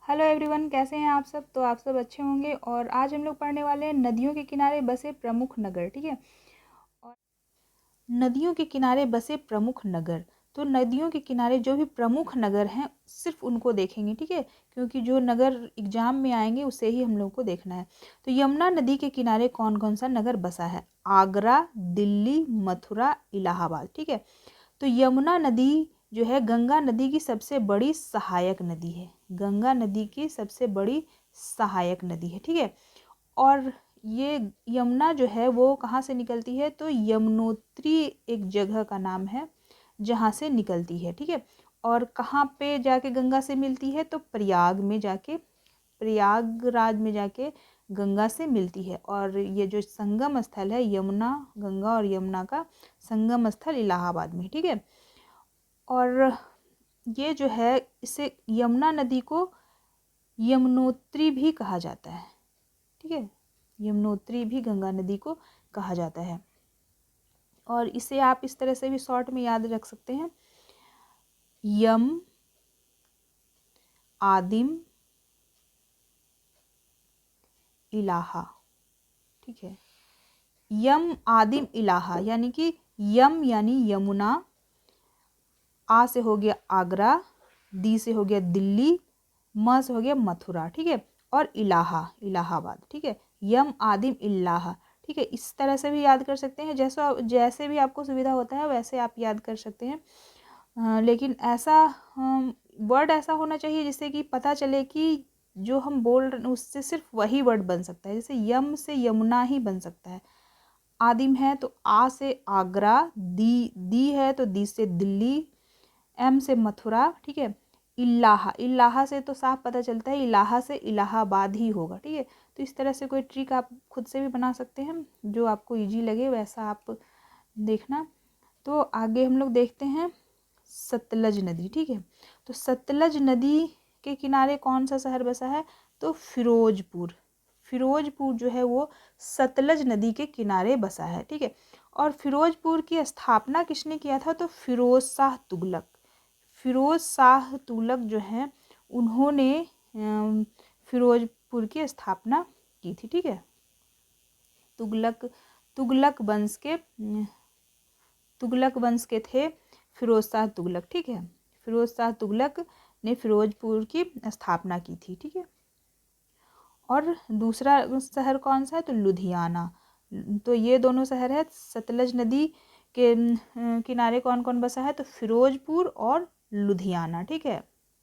Hello everyone, कैसे हैं आप सब। तो आप सब अच्छे होंगे। और आज हम लोग पढ़ने वाले हैं नदियों के किनारे बसे प्रमुख नगर। ठीक है। और नदियों के किनारे बसे प्रमुख नगर, तो नदियों के किनारे जो भी प्रमुख नगर हैं सिर्फ उनको देखेंगे। ठीक है, क्योंकि जो नगर एग्जाम में आएंगे उसे ही हम लोग को देखना है। तो यमुना नदी के किनारे कौन कौन सा नगर बसा है? आगरा, दिल्ली, मथुरा, इलाहाबाद। ठीक है। तो यमुना नदी जो है गंगा नदी की सबसे बड़ी सहायक नदी है। गंगा नदी की सबसे बड़ी सहायक नदी है। ठीक है। और ये यमुना जो है वो कहाँ से निकलती है? तो यमुनोत्री एक जगह का नाम है जहाँ से निकलती है। ठीक है। और कहाँ पे जाके गंगा से मिलती है? तो प्रयागराज में जाके गंगा से मिलती है। और ये जो संगम स्थल है यमुना, गंगा और यमुना का संगम स्थल इलाहाबाद में। ठीक है। और ये जो है इसे यमुना नदी को यमुनोत्री भी कहा जाता है। ठीक है, यमुनोत्री भी गंगा नदी को कहा जाता है। और इसे आप इस तरह से भी शॉर्ट में याद रख सकते हैं, यम, आदिम, इलाहा। ठीक है, यम, आदिम, इलाहा, यानी कि यम यानी यमुना, आ से हो गया आगरा, दी से हो गया दिल्ली, म से हो गया मथुरा। ठीक है। और इलाहाबाद। ठीक है, यम, आदिम, इलाहा। ठीक है, इस तरह से भी याद कर सकते हैं, जैसे भी आपको सुविधा होता है वैसे आप याद कर सकते हैं। लेकिन ऐसा वर्ड ऐसा होना चाहिए जिससे कि पता चले कि जो हम बोल रहे उससे सिर्फ वही वर्ड बन सकता है। जैसे यम से यमुना ही बन सकता है, आदिम है तो आ से आगरा, दी है तो दी से दिल्ली, एम से मथुरा। ठीक है। इलाहा से तो साफ पता चलता है इलाहा से इलाहाबाद ही होगा। ठीक है। तो इस तरह से कोई ट्रिक आप खुद से भी बना सकते हैं, जो आपको इजी लगे वैसा आप देखना। तो आगे हम लोग देखते हैं सतलज नदी। ठीक है। तो सतलज नदी के किनारे कौन सा शहर बसा है? तो फिरोजपुर जो है वो सतलज नदी के किनारे बसा है। ठीक है। और फिरोजपुर की स्थापना किसने किया था? तो फिरोज शाह तुगलक जो हैं उन्होंने फिरोजपुर की स्थापना की थी। ठीक है। तुगलक तुगलक वंश के तुगलक वंश के थे फिरोज शाह तुगलक। ठीक है, फिरोज शाह तुगलक ने फिरोजपुर की स्थापना की थी। ठीक है। और दूसरा शहर कौन सा है? तो लुधियाना। तो ये दोनों शहर है सतलज नदी के किनारे कौन कौन बसा है? तो फिरोजपुर और लुधियाना। ठीक है।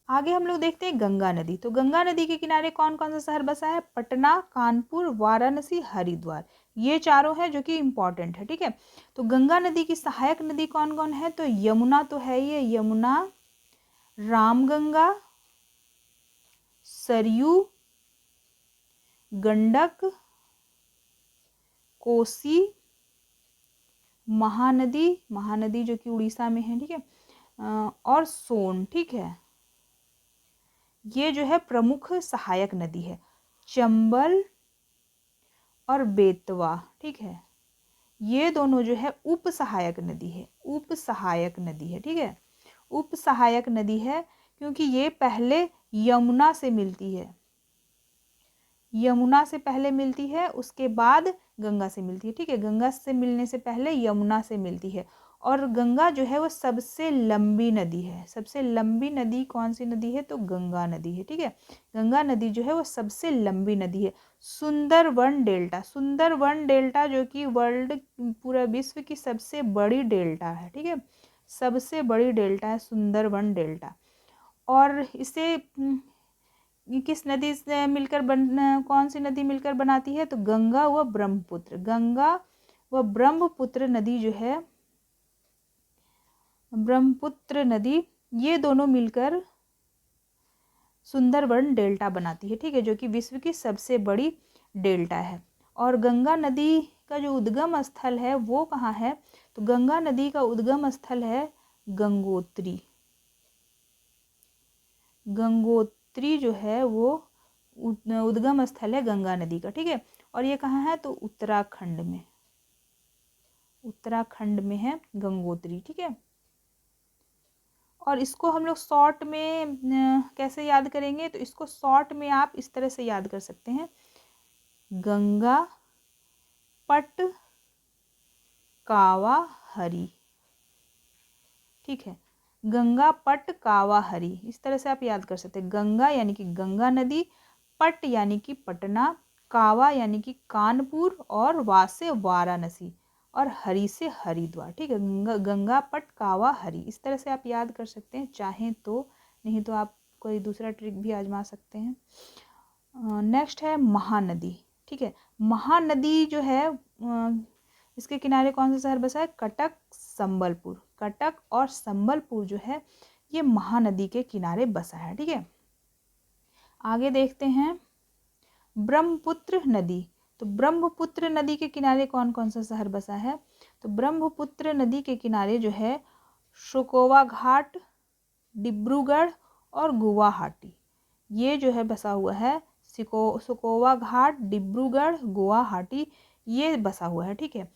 आगे हम लोग देखते हैं गंगा नदी। तो गंगा नदी के किनारे कौन कौन सा शहर बसा है? पटना, कानपुर, वाराणसी, हरिद्वार। ये चारों हैं जो कि इम्पोर्टेंट है। ठीक है। तो गंगा नदी की सहायक नदी कौन कौन है? तो यमुना तो है, ये यमुना, रामगंगा, सरयू, गंडक, कोसी, महानदी जो कि उड़ीसा में है। ठीक है। और सोन। ठीक है, ये जो है प्रमुख सहायक नदी है। चंबल और बेतवा। ठीक है, ये दोनों जो है उप सहायक नदी है। ठीक है, उप सहायक नदी है क्योंकि ये पहले यमुना से मिलती है। यमुना से पहले मिलती है, उसके बाद गंगा से मिलती है। ठीक है, गंगा से मिलने से पहले यमुना से मिलती है। और गंगा जो है वो सबसे लंबी नदी है। सबसे लंबी नदी कौन सी नदी है? तो गंगा नदी है। ठीक है, गंगा नदी जो है वो सबसे लंबी नदी है। सुंदरवन डेल्टा जो कि वर्ल्ड, पूरा विश्व की सबसे बड़ी डेल्टा है। ठीक है, सबसे बड़ी डेल्टा है सुंदरवन डेल्टा। और इसे ये किस नदी से मिलकर कौन सी नदी मिलकर बनाती है? तो गंगा व ब्रह्मपुत्र नदी जो है, ब्रह्मपुत्र नदी, ये दोनों मिलकर सुंदरवन डेल्टा बनाती है। ठीक है, जो कि विश्व की सबसे बड़ी डेल्टा है। और गंगा नदी का जो उद्गम स्थल है वो कहाँ है? तो गंगा नदी का उद्गम स्थल है गंगोत्री। गंगोत्री जो है वो उद्गम स्थल है गंगा नदी का। ठीक है, और ये कहाँ है? तो उत्तराखंड में है गंगोत्री। ठीक है। और इसको हम लोग शॉर्ट में कैसे याद करेंगे, तो इसको शॉर्ट में आप इस तरह से याद कर सकते हैं, गंगा पट कावा हरी। ठीक है, गंगा पट कावा हरी, इस तरह से आप याद कर सकते हैं। गंगा यानी कि गंगा नदी, पट यानी कि पटना, कावा यानी कि कानपुर, और वा से वाराणसी, और हरी से हरिद्वार। ठीक है, गंगा गंगा पट कावा हरी, इस तरह से आप याद कर सकते हैं चाहें तो, नहीं तो आप कोई दूसरा ट्रिक भी आजमा सकते हैं। नेक्स्ट है महानदी। ठीक है, महानदी जो है इसके किनारे कौन सा शहर बसा है, कटक संबलपुर। कटक और संबलपुर जो है ये महानदी के किनारे बसा है। ठीक है, आगे देखते हैं ब्रह्मपुत्र नदी। तो ब्रह्मपुत्र नदी के किनारे कौन कौन सा शहर बसा है, तो ब्रह्मपुत्र नदी के किनारे जो है शोकोवा घाट, डिब्रूगढ़ और गुवाहाटी, ये जो है बसा हुआ है। सुकोवा घाट, डिब्रूगढ़, गुवाहाटी, ये बसा हुआ है। ठीक है,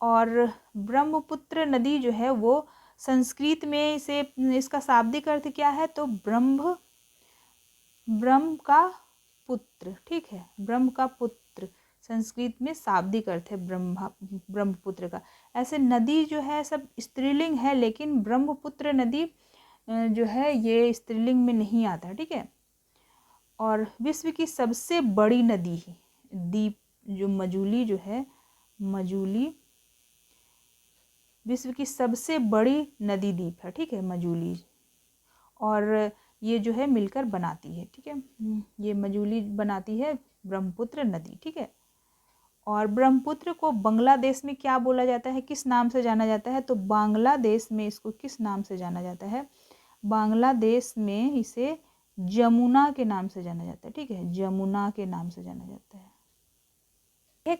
और ब्रह्मपुत्र नदी जो है वो संस्कृत में इसे, इसका शाब्दिक अर्थ क्या है, तो ब्रह्म का पुत्र। ठीक है, ब्रह्म का पुत्र, संस्कृत में शाब्दिक अर्थ है ब्रह्मपुत्र का। ऐसे नदी जो है सब स्त्रीलिंग है, लेकिन ब्रह्मपुत्र नदी जो है ये स्त्रीलिंग में नहीं आता। ठीक है, और विश्व की सबसे बड़ी नदी द्वीप जो मजूली जो है, मजूली विश्व की सबसे बड़ी नदी द्वीप है। ठीक है, मजूली, और ये जो है मिलकर बनाती है। ठीक है, ये मजूली बनाती है ब्रह्मपुत्र नदी। ठीक है, और ब्रह्मपुत्र को बांग्लादेश में क्या बोला जाता है, किस नाम से जाना जाता है, तो बांग्लादेश में इसको किस नाम से जाना जाता है, बांग्लादेश में इसे जमुना के नाम से जाना जाता है। ठीक है, जमुना के नाम से जाना जाता है।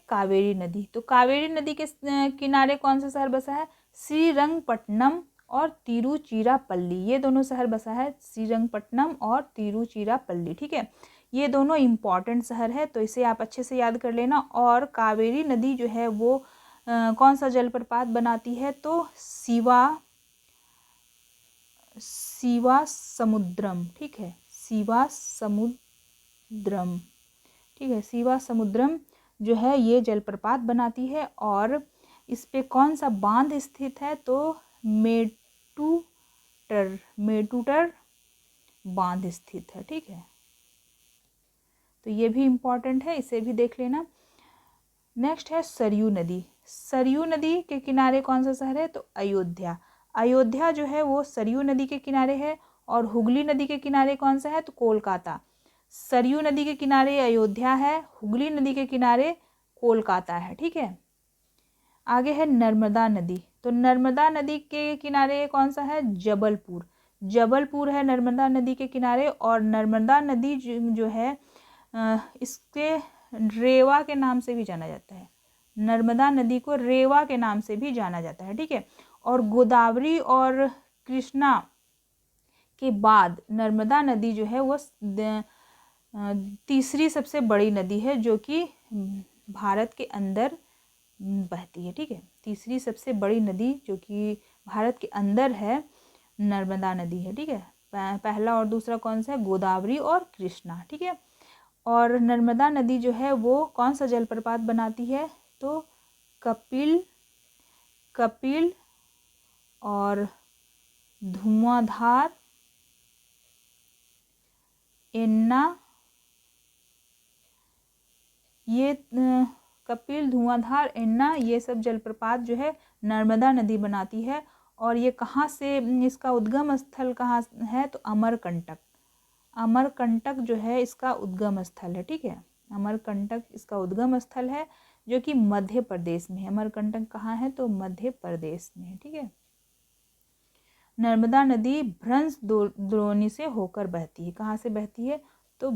कावेरी नदी। तो कावेरी नदी के किनारे कौन सा शहर बसा है, श्रीरंगपट्टनम और तिरुचिरापल्ली, ये दोनों शहर बसा है, श्रीरंगपट्टनम और तिरुचिरापल्ली। ठीक है, ये दोनों इम्पॉर्टेंट शहर है, तो इसे आप अच्छे से याद कर लेना। और कावेरी नदी जो है वो कौन सा जलप्रपात बनाती है, तो शिवा समुद्रम। ठीक है, शिवा समुद्रम। ठीक है, शिवा समुद्रम जो है ये जलप्रपात बनाती है, और इस पे कौन सा बांध स्थित है, तो मेटूटर बांध स्थित है। ठीक है, तो ये भी इम्पॉर्टेंट है, इसे भी देख लेना। नेक्स्ट है सरयू नदी। सरयू नदी के किनारे कौन सा शहर है, तो अयोध्या। अयोध्या जो है वो सरयू नदी के किनारे है, और हुगली नदी के किनारे कौन सा है, तो कोलकाता। सरयू नदी के किनारे अयोध्या है, हुगली नदी के किनारे कोलकाता है। ठीक है, आगे है नर्मदा नदी। तो नर्मदा नदी के किनारे कौन सा है, जबलपुर। जबलपुर है नर्मदा नदी के किनारे, और नर्मदा नदी जो है इसके रेवा के नाम से भी जाना जाता है। नर्मदा नदी को रेवा के नाम से भी जाना जाता है। ठीक है, और गोदावरी और कृष्णा के बाद नर्मदा नदी जो है वो तीसरी सबसे बड़ी नदी है जो कि भारत के अंदर बहती है। ठीक है, तीसरी सबसे बड़ी नदी जो कि भारत के अंदर है, नर्मदा नदी है। ठीक है, पहला और दूसरा कौन सा है, गोदावरी और कृष्णा। ठीक है, और नर्मदा नदी जो है वो कौन सा जलप्रपात बनाती है, तो कपिल और धुआंधार, एन्ना, ये कपिल, धुआंधार, एन्ना, ये सब जलप्रपात जो है नर्मदा नदी बनाती है। और ये कहाँ से, इसका उद्गम स्थल कहाँ है, तो अमरकंटक। अमरकंटक जो है इसका उद्गम स्थल है। ठीक है, अमरकंटक इसका उद्गम स्थल है जो कि मध्य प्रदेश में है। अमरकंटक कहाँ है, तो मध्य प्रदेश में है। ठीक है, नर्मदा नदी भ्रंश द्रोणी से होकर बहती है। कहाँ से बहती है, तो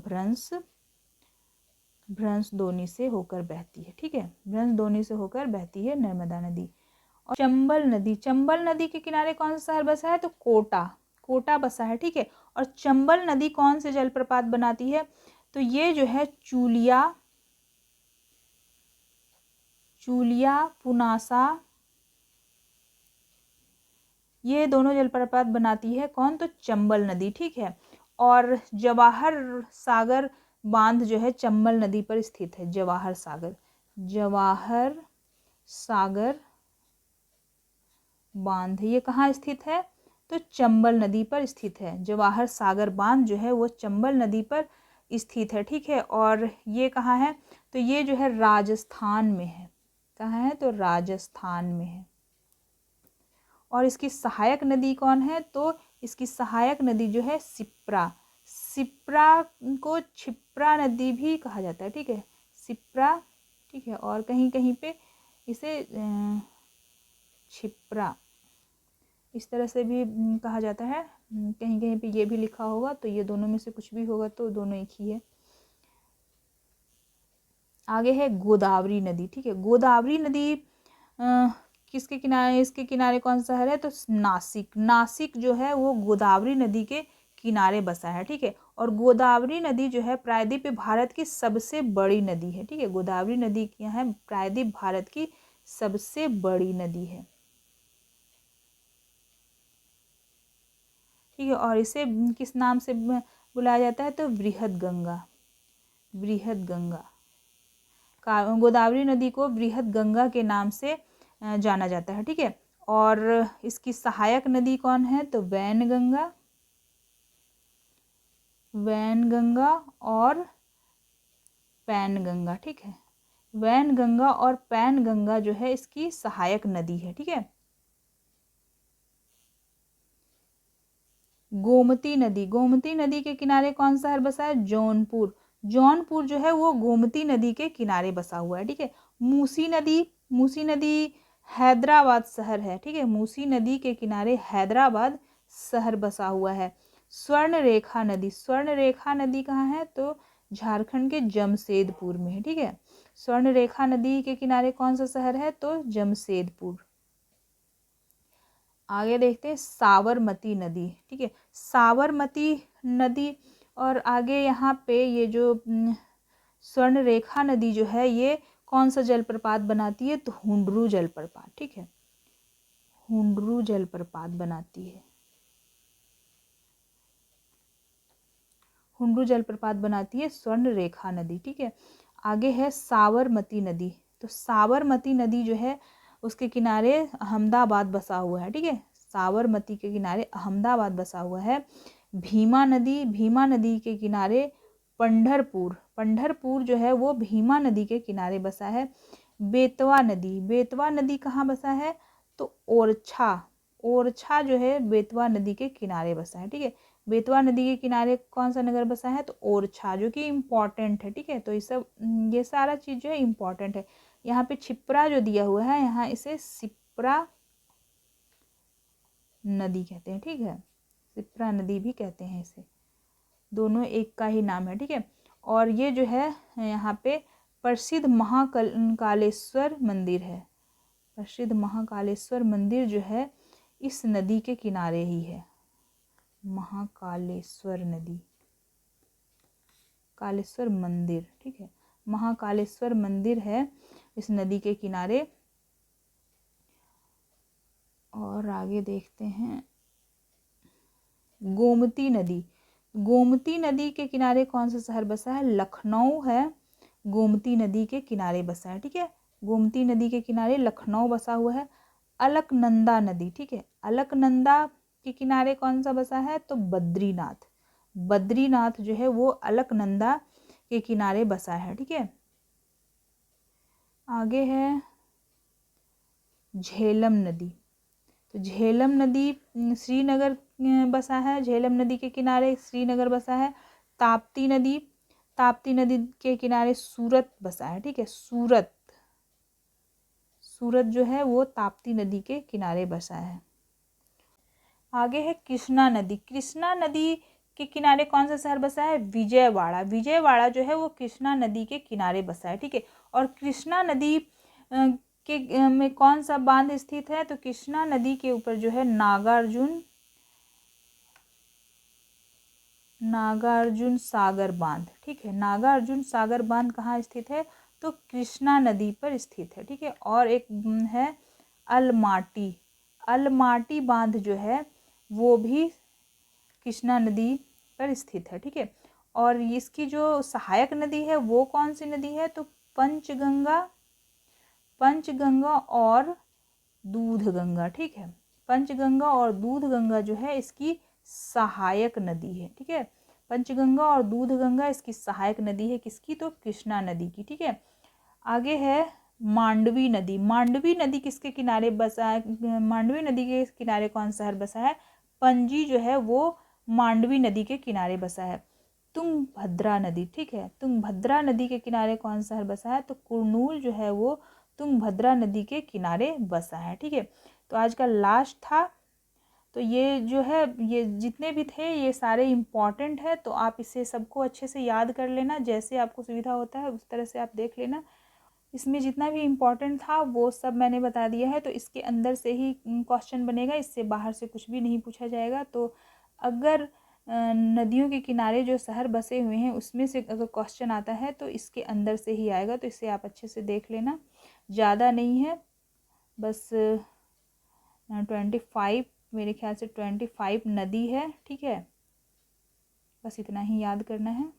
भ्रंश द्रोणी से होकर बहती है। ठीक है, भ्रंश द्रोणी से होकर बहती है नर्मदा नदी। और चंबल नदी। चंबल नदी के किनारे कौन सा शहर बसा है, तो कोटा बसा है। ठीक है, और चंबल नदी कौन से जलप्रपात बनाती है, तो ये जो है चूलिया, पुनासा, ये दोनों जलप्रपात बनाती है कौन, तो चंबल नदी, ठीक है। और जवाहर सागर बांध जो है चंबल नदी पर स्थित है। जवाहर सागर बांध ये कहाँ स्थित है, तो चंबल नदी पर स्थित है। जवाहर सागर बांध जो है वो चंबल नदी पर स्थित है, ठीक है। और ये कहाँ है, तो ये जो है राजस्थान में है। कहाँ है, तो राजस्थान में है। और इसकी सहायक नदी कौन है, तो इसकी सहायक नदी जो है सिप्रा। सिप्रा को क्षिप्रा नदी भी कहा जाता है, ठीक है, सिप्रा, ठीक है। और कहीं कहीं पे इसे क्षिप्रा इस तरह से भी कहा जाता है। कहीं कहीं पे ये भी लिखा होगा, तो ये दोनों में से कुछ भी होगा, तो दोनों एक ही है। आगे है गोदावरी नदी, ठीक है। गोदावरी नदी किसके किनारे, इसके किनारे कौन सा शहर है, तो नासिक। नासिक जो है वो गोदावरी नदी के किनारे बसा है, ठीक है। और गोदावरी नदी जो है प्रायद्वीप भारत की सबसे बड़ी नदी है, ठीक है। गोदावरी नदी क्या है, प्रायद्वीप भारत की सबसे बड़ी नदी है, ठीक है। और इसे किस नाम से बुलाया जाता है, तो बृहद गंगा। बृहद गंगा, गोदावरी नदी को बृहद गंगा के नाम से जाना जाता है, ठीक है। और इसकी सहायक नदी कौन है, तो वैनगंगा, वैनगंगा और पैनगंगा, ठीक है। वैनगंगा और पैनगंगा जो है इसकी सहायक नदी है, ठीक है। गोमती नदी, गोमती नदी के किनारे कौन सा शहर बसा है, जौनपुर। जौनपुर जो है वो गोमती नदी के किनारे बसा हुआ है, ठीक है। मूसी नदी, मूसी नदी हैदराबाद शहर है, ठीक है। मूसी नदी के किनारे हैदराबाद शहर बसा हुआ है। स्वर्ण रेखा नदी, स्वर्ण रेखा नदी कहाँ है, तो झारखंड के जमशेदपुर में है, ठीक है। स्वर्ण रेखा नदी के किनारे कौन सा शहर है, तो जमशेदपुर। आगे देखते हैं साबरमती नदी, ठीक है। साबरमती नदी, और आगे यहाँ पे ये जो स्वर्ण रेखा नदी जो है ये कौन सा जलप्रपात बनाती है, तो हुंडरू जलप्रपात, ठीक है। हुंडरू जलप्रपात बनाती है, हुंडरू जलप्रपात बनाती है स्वर्ण रेखा नदी, ठीक है। आगे है साबरमती नदी, तो साबरमती नदी जो है उसके किनारे अहमदाबाद बसा हुआ है, ठीक है। साबरमती के किनारे अहमदाबाद बसा हुआ है। भीमा नदी, भीमा नदी के किनारे पंढरपुर, पंढरपुर जो है वो भीमा नदी के किनारे बसा है। बेतवा नदी, बेतवा नदी कहाँ बसा है, तो ओरछा, ओरछा जो है बेतवा नदी के किनारे बसा है, ठीक है। बेतवा नदी के किनारे कौन सा नगर बसा है, तो ओरछा, जो कि इम्पॉर्टेंट है, ठीक है। तो ये सारा चीज़ जो है इम्पॉर्टेंट है। यहाँ पे छिप्रा जो दिया हुआ है, यहाँ इसे सिप्रा नदी कहते हैं, ठीक है। सिप्रा नदी भी कहते हैं इसे, दोनों एक का ही नाम है, ठीक है। और ये जो है यहाँ पे प्रसिद्ध महाकालेश्वर मंदिर है। प्रसिद्ध महाकालेश्वर मंदिर जो है इस नदी के किनारे ही है। महाकालेश्वर नदी, कालेश्वर मंदिर, ठीक है। महाकालेश्वर मंदिर है इस नदी के किनारे। और आगे देखते हैं गोमती नदी, गोमती नदी के किनारे कौन सा शहर बसा है, लखनऊ है। गोमती नदी के किनारे बसा है, ठीक है। गोमती नदी के किनारे लखनऊ बसा हुआ है। अलकनंदा नदी, ठीक है। अलकनंदा के किनारे कौन सा बसा है, तो बद्रीनाथ। बद्रीनाथ जो है वो अलकनंदा के किनारे बसा है, ठीक है। आगे है झेलम नदी, तो झेलम नदी श्रीनगर बसा है। झेलम नदी के किनारे श्रीनगर बसा है। ताप्ती नदी, ताप्ती नदी के किनारे सूरत बसा है, ठीक है। सूरत, सूरत जो है वो ताप्ती नदी के किनारे बसा है। आगे है कृष्णा नदी, कृष्णा नदी के किनारे कौन सा शहर बसा है, विजयवाड़ा। विजयवाड़ा जो है वो कृष्णा नदी के किनारे बसा है, ठीक है। और कृष्णा नदी के में कौन सा बांध स्थित है, तो कृष्णा नदी के ऊपर जो है नागार्जुन सागर बांध, ठीक है। नागार्जुन सागर बांध कहाँ स्थित है, तो कृष्णा नदी पर स्थित है, ठीक है। और एक है अलमाटी, अलमाटी बांध जो है वो भी कृष्णा नदी पर स्थित है। ठीक है, और इसकी जो सहायक नदी है वो कौन सी नदी है, तो पंचगंगा और दूधगंगा। ठीक है, पंचगंगा और दूधगंगा जो है इसकी सहायक नदी है। ठीक है, पंचगंगा और दूधगंगा इसकी सहायक नदी है, किसकी, तो कृष्णा नदी की। ठीक है, आगे है मांडवी नदी। मांडवी नदी किसके किनारे बसा है, मांडवी नदी के किनारे कौन शहर बसा है, पणजी जो है वो मांडवी नदी के किनारे बसा है। तुंगभद्रा नदी, ठीक है, तुंगभद्रा नदी के किनारे कौन शहर बसा है, तो कुरनूल जो है वो तुंगभद्रा नदी के किनारे बसा है। ठीक है, तो आज का लास्ट था। तो ये जो है, ये जितने भी थे ये सारे इम्पॉर्टेंट है, तो आप इसे सबको अच्छे से याद कर लेना, जैसे आपको सुविधा होता है उस तरह से आप देख लेना। इसमें जितना भी इम्पोर्टेंट था वो सब मैंने बता दिया है, तो इसके अंदर से ही क्वेश्चन बनेगा, इससे बाहर से कुछ भी नहीं पूछा जाएगा। तो अगर नदियों के किनारे जो शहर बसे हुए हैं उसमें से अगर क्वेश्चन आता है तो इसके अंदर से ही आएगा, तो इसे आप अच्छे से देख लेना। ज़्यादा नहीं है, बस 25, मेरे ख्याल से 25 नदी है। ठीक है, बस इतना ही याद करना है।